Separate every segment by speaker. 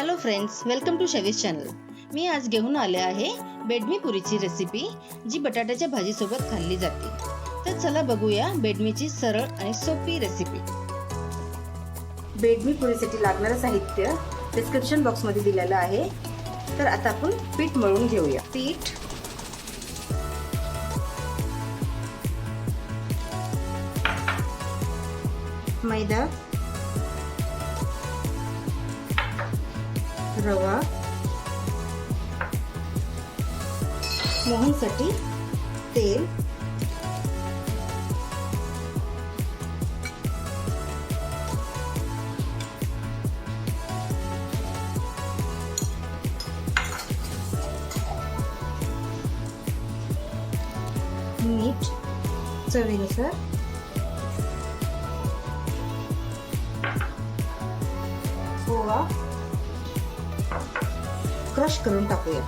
Speaker 1: Hello friends, welcome to Shavi's channel. मी आज घेऊन आले आहे बेडमी पुरीची रेसिपी, जी बटाट्याच्या भाजीसोबत खाल्ली जाते. तर चला बघूया बेडमीची सरळ आणि सोपी रेसिपी. बेडमी पुरीसाठी लागणारं साहित्य डिस्क्रिप्शन बॉक्समध्ये दिलेलं आहे. तर आता आपण पीठ मळून घेऊया. पीठ, मैदा, रवा, मोहनसाठी तेल, मीठ चवीनुसार, ओवा क्रश करून टाकूया.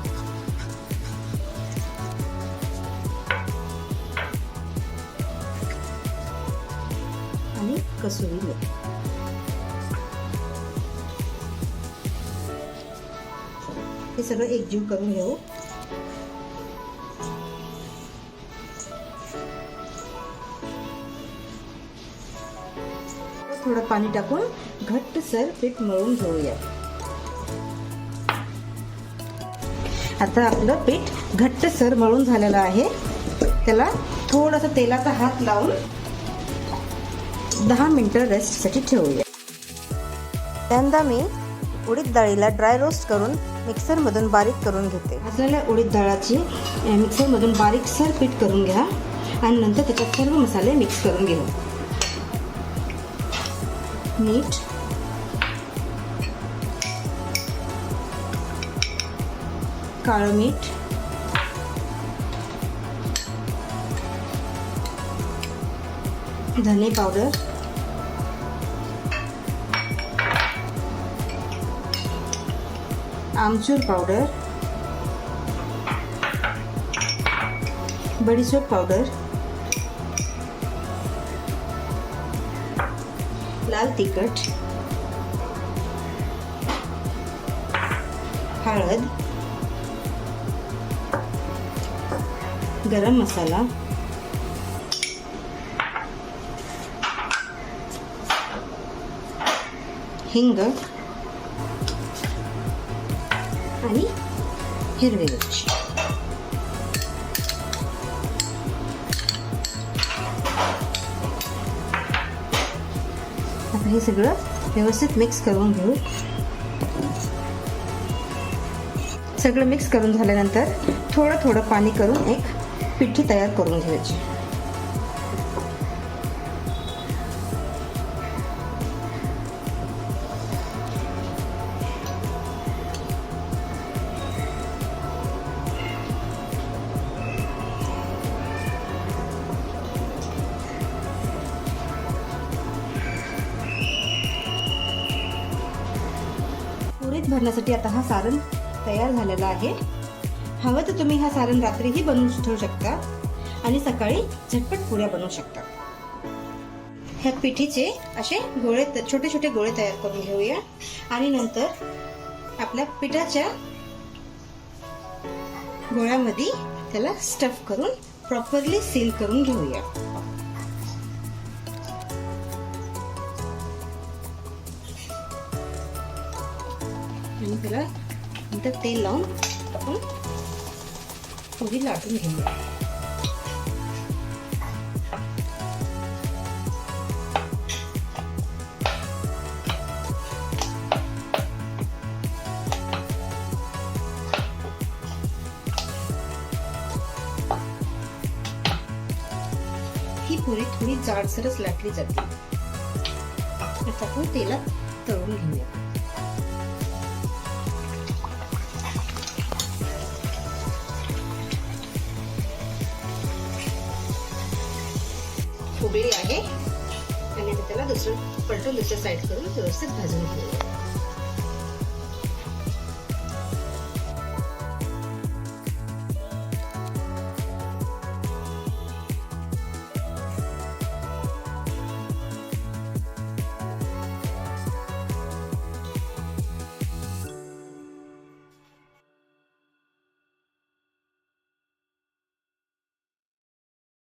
Speaker 1: आणि कसुरी मेथी. हे सगळं एकजीव करून घेऊ. थोडं पाणी टाकून घट्टसर पीठ मळून घेऊया. आता आपलं पीठ घट्टसर मळून झालेलं आहे. त्याला थोडासा तेलाचा हात लावून 10 मिनिटं रेस्टसाठी ठेवूया. त्यानंतर मी उडीद डाळीला ड्राय रोस्ट करून मिक्सरमधून बारीक करून घेते. असलेल्या उडीद डाळाची मिक्सरमधून बारीकसर पीठ करून घ्या आणि नंतर त्याच्यात सर्व मसाले मिक्स करून घेऊ. मीठ, काळं मीठ, धने पावडर, आमचूर पावडर, बडीशेप पावडर, लाल तिखट, हळद, गरम मसाला, हिंग आणि हिरवी मिरची. आता हे सगळं व्यवस्थित मिक्स करून घेऊ. सगळं मिक्स करून झाल्यानंतर थोडं थोडं पाणी करून एक पिठी तयार करून घ्यायची. पुरीत भरण्यासाठी आता हा सारण तयार झालेला आहे. हवं तर तुम्ही हा सारण रात्रीही बनवून ठेवू शकता आणि सकाळी झटपट पुऱ्या बनवू शकता. ह्या पिठीचे असे गोळे, छोटे छोटे गोळे तयार करून घेऊया आणि नंतर आपल्या पिठाच्या गोळ्यामध्ये त्याला स्टफ करून प्रॉपरली सील करून घेऊया. आणि त्याला नंतर तेल लावून आपण पुरी लाटून घेऊया. ही पुरी थोडी जाडसरच लाटली जाते. आता आपण तेलात तळून घेऊया. उबळी आहे आणि आता त्याला पलटून दुसऱ्या साईड करून व्यवस्थित भाजून घेऊया.